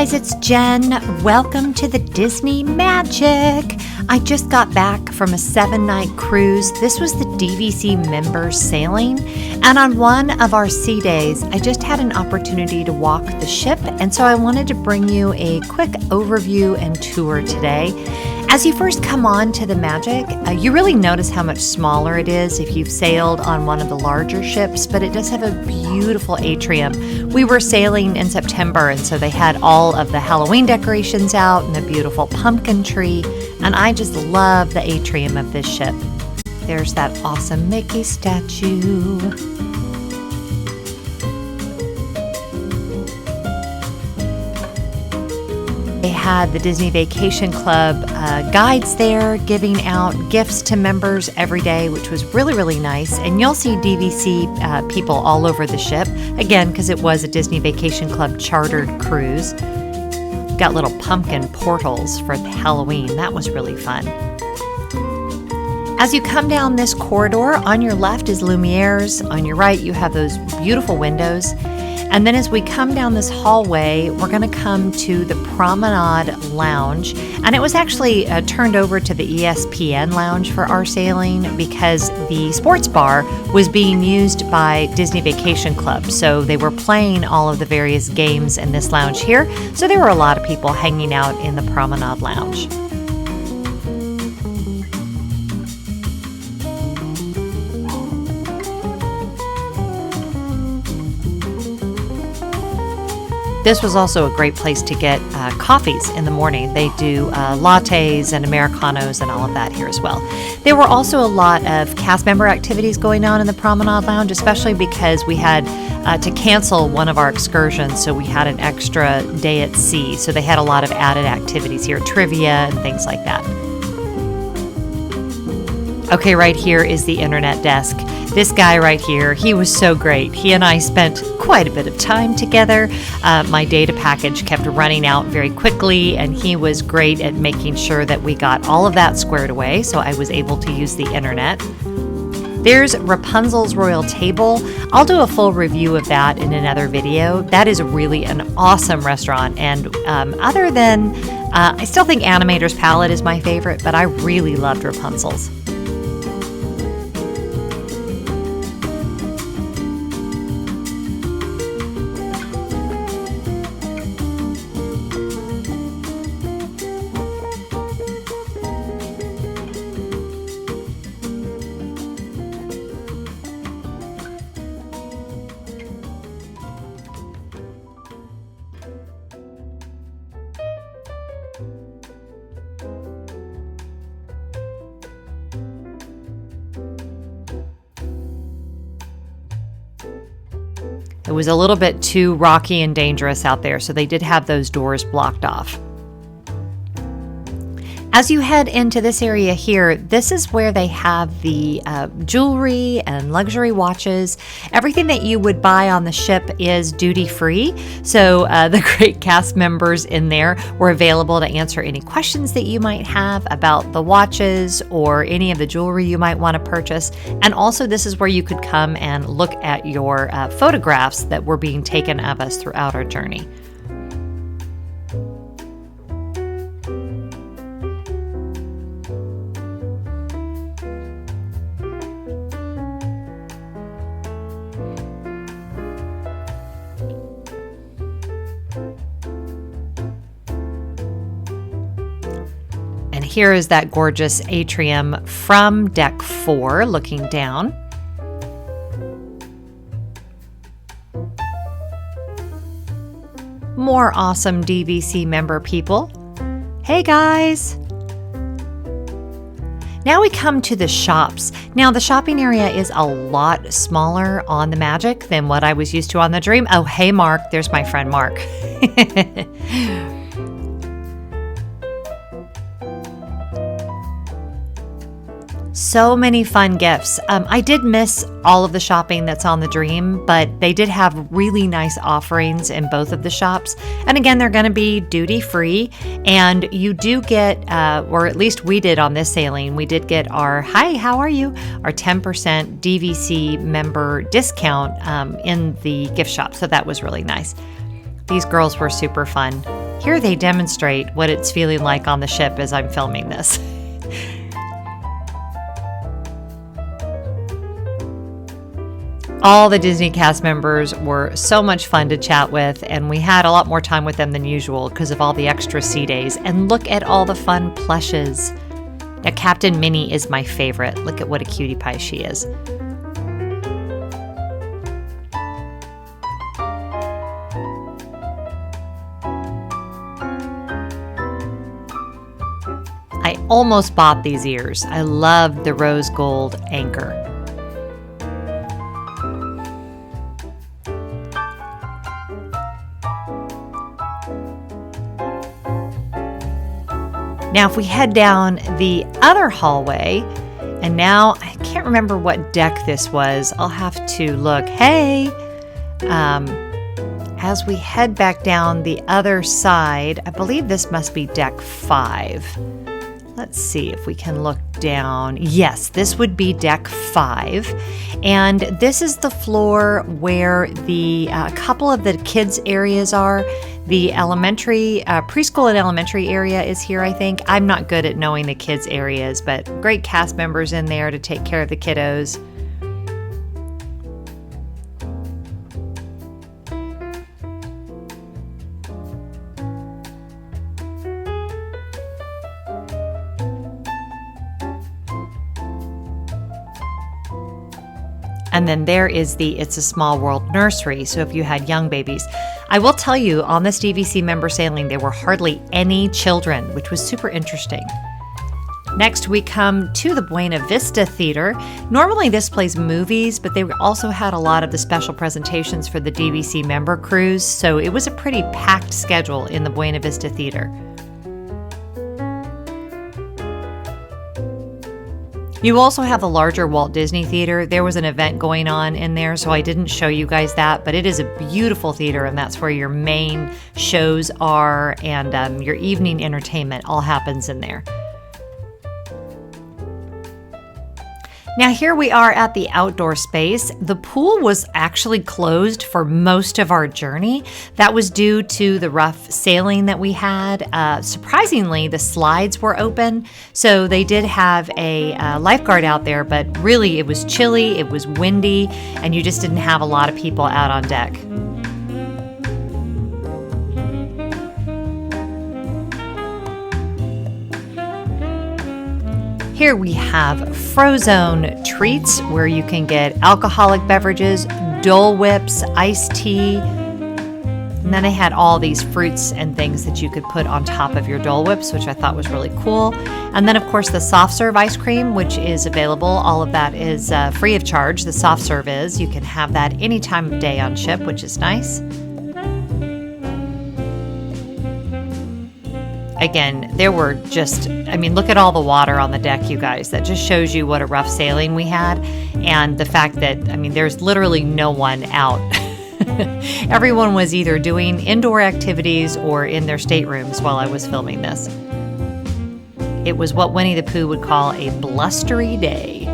guys, it's Jen. Welcome to the Disney Magic. I just got back from a 7-night cruise. This was the DVC members sailing. And on one of our sea days, I just had an opportunity to walk the ship. And so I wanted to bring you a quick overview and tour today. As you first come on to the Magic, you really notice how much smaller it is if you've sailed on one of the larger ships, but it does have a beautiful atrium. We were sailing in September, and so they had all of the Halloween decorations out and the beautiful pumpkin tree, and I just love the atrium of this ship. There's that awesome Mickey statue. They had the Disney Vacation Club guides there giving out gifts to members every day, which was really, really nice. And you'll see DVC people all over the ship, again, because it was a Disney Vacation Club chartered cruise. Got little pumpkin portals for Halloween. That was really fun. As you come down this corridor, on your left is Lumiere's. On your right, you have those beautiful windows. And then as we come down this hallway, we're going to come to the Promenade Lounge. And it was actually turned over to the ESPN Lounge for our sailing because the sports bar was being used by Disney Vacation Club. So they were playing all of the various games in this lounge here. So there were a lot of people hanging out in the Promenade Lounge. This was also a great place to get coffees in the morning. They do lattes and Americanos and all of that here as well. There were also a lot of cast member activities going on in the Promenade Lounge, especially because we had to cancel one of our excursions, so we had an extra day at sea. So they had a lot of added activities here, trivia and things like that. Okay, right here is the internet desk. This guy right here, he was so great. He and I spent quite a bit of time together. My data package kept running out very quickly, and he was great at making sure that we got all of that squared away, so I was able to use the internet. There's Rapunzel's Royal Table. I'll do a full review of that in another video. That is really an awesome restaurant, and other than, I still think Animator's Palette is my favorite, but I really loved Rapunzel's. It was a little bit too rocky and dangerous out there, so they did have those doors blocked off. As you head into this area here, this is where they have the jewelry and luxury watches. Everything that you would buy on the ship is duty-free, so the great cast members in there were available to answer any questions that you might have about the watches or any of the jewelry you might want to purchase. And also, this is where you could come and look at your photographs that were being taken of us throughout our journey. And here is that gorgeous atrium from Deck 4 looking down. More awesome DVC member people. Hey guys! Now we come to the shops. Now the shopping area is a lot smaller on the Magic than what I was used to on the Dream. Oh, hey Mark, there's my friend Mark. So many fun gifts. I did miss all of the shopping that's on the Dream, but they did have really nice offerings in both of the shops. And again, they're going to be duty free, and you do get, or at least we did on this sailing, we did get our, hi, how are you? Our 10% DVC member discount in the gift shop. So that was really nice. These girls were super fun. Here they demonstrate what it's feeling like on the ship as I'm filming this. All the Disney cast members were so much fun to chat with, and we had a lot more time with them than usual because of all the extra sea days. And look at all the fun plushes. Now, Captain Minnie is my favorite. Look at what a cutie pie she is. I almost bought these ears. I loved the rose gold anchor. Now, if we head down the other hallway, and now I can't remember what deck this was. I'll have to look. Hey! As we head back down the other side, I believe this must be deck 5. Let's see if we can look down. Yes, this would be deck 5. And this is the floor where the couple of the kids' areas are. The elementary, preschool and elementary area is here, I think. I'm not good at knowing the kids' areas, but great cast members in there to take care of the kiddos. And then there is the It's a Small World nursery, so if you had young babies. I will tell you, on this DVC member sailing, there were hardly any children, which was super interesting. Next, we come to the Buena Vista Theater. Normally this plays movies, but they also had a lot of the special presentations for the DVC member cruise, so it was a pretty packed schedule in the Buena Vista Theater. You also have the larger Walt Disney Theater. There was an event going on in there, so I didn't show you guys that, but it is a beautiful theater, and that's where your main shows are, and your evening entertainment all happens in there. Now here we are at the outdoor space. The pool was actually closed for most of our journey. That was due to the rough sailing that we had. Surprisingly, the slides were open, so they did have a lifeguard out there, but really it was chilly, it was windy, and you just didn't have a lot of people out on deck. Here we have Frozone treats where you can get alcoholic beverages, Dole Whips, iced tea, and then they had all these fruits and things that you could put on top of your Dole Whips, which I thought was really cool. And then, of course, the soft serve ice cream, which is available. All of that is free of charge. The soft serve is. You can have that any time of day on ship, which is nice. Again, there were just, look at all the water on the deck, you guys. That just shows you what a rough sailing we had. And the fact that, there's literally no one out. Everyone was either doing indoor activities or in their staterooms while I was filming this. It was what Winnie the Pooh would call a blustery day.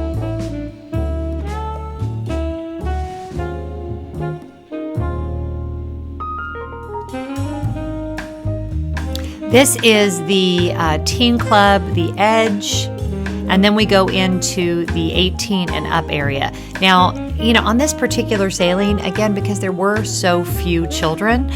This is the Teen Club, the Edge, and then we go into the 18 and up area. Now, on this particular sailing, again, because there were so few children,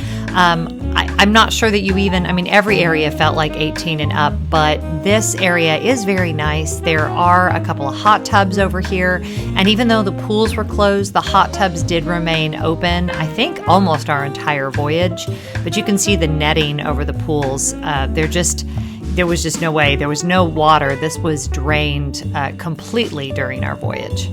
I'm not sure that you even, every area felt like 18 and up, but this area is very nice. There are a couple of hot tubs over here, and even though the pools were closed, the hot tubs did remain open, I think almost our entire voyage, but you can see the netting over the pools. There was just no way. There was no water. This was drained completely during our voyage.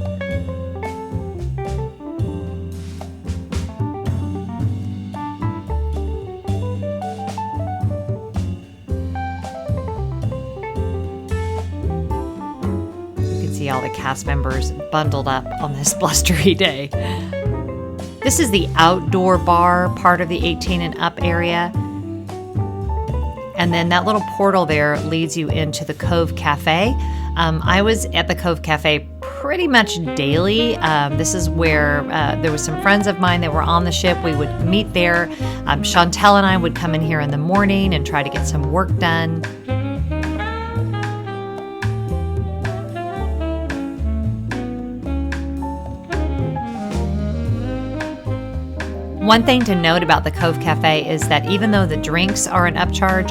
All the cast members bundled up on this blustery day. This is the outdoor bar part of the 18 and up area. And then that little portal there leads you into the Cove Cafe. I was at the Cove Cafe pretty much daily. This is where there was some friends of mine that were on the ship. We would meet there. Chantel and I would come in here in the morning and try to get some work done. One thing to note about the Cove Cafe is that even though the drinks are an upcharge,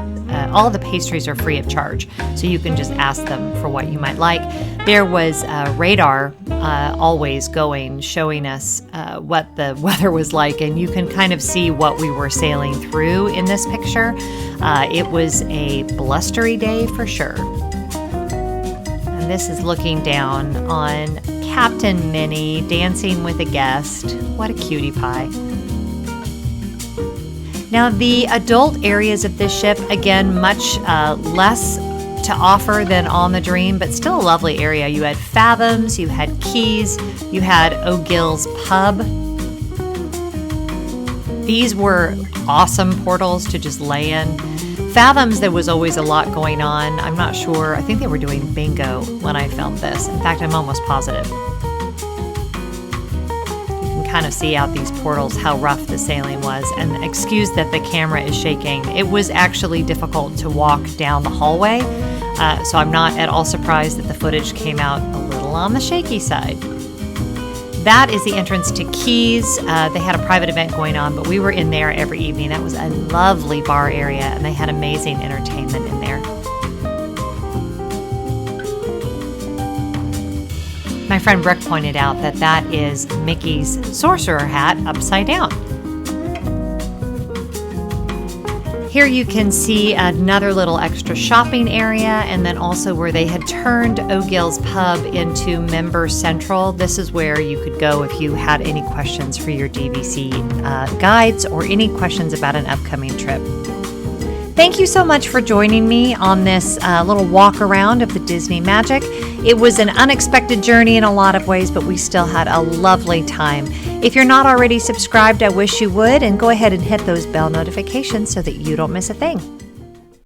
all the pastries are free of charge, so you can just ask them for what you might like. There was radar always going, showing us what the weather was like, and you can kind of see what we were sailing through in this picture. It was a blustery day for sure. And this is looking down on Captain Minnie dancing with a guest. What a cutie pie. Now, the adult areas of this ship, again, much less to offer than on the Dream, but still a lovely area. You had Fathoms, you had Keys, you had O'Gill's Pub. These were awesome portals to just lay in. Fathoms, there was always a lot going on. I'm not sure. I think they were doing bingo when I filmed this. In fact, I'm almost positive. Kind of see out these portals how rough the sailing was, and excuse that the camera is shaking. It was actually difficult to walk down the hallway, so I'm not at all surprised that the footage came out a little on the shaky side. That is the entrance to Keys. They had a private event going on, but we were in there every evening. That was a lovely bar area, and they had amazing entertainment in there. My friend Brooke pointed out that that is Mickey's sorcerer hat upside down. Here you can see another little extra shopping area, and then also where they had turned O'Gill's Pub into Member Central. This is where you could go if you had any questions for your DVC guides or any questions about an upcoming trip. Thank you so much for joining me on this little walk around of the Disney Magic. It was an unexpected journey in a lot of ways, but we still had a lovely time. If you're not already subscribed, I wish you would, and go ahead and hit those bell notifications so that you don't miss a thing.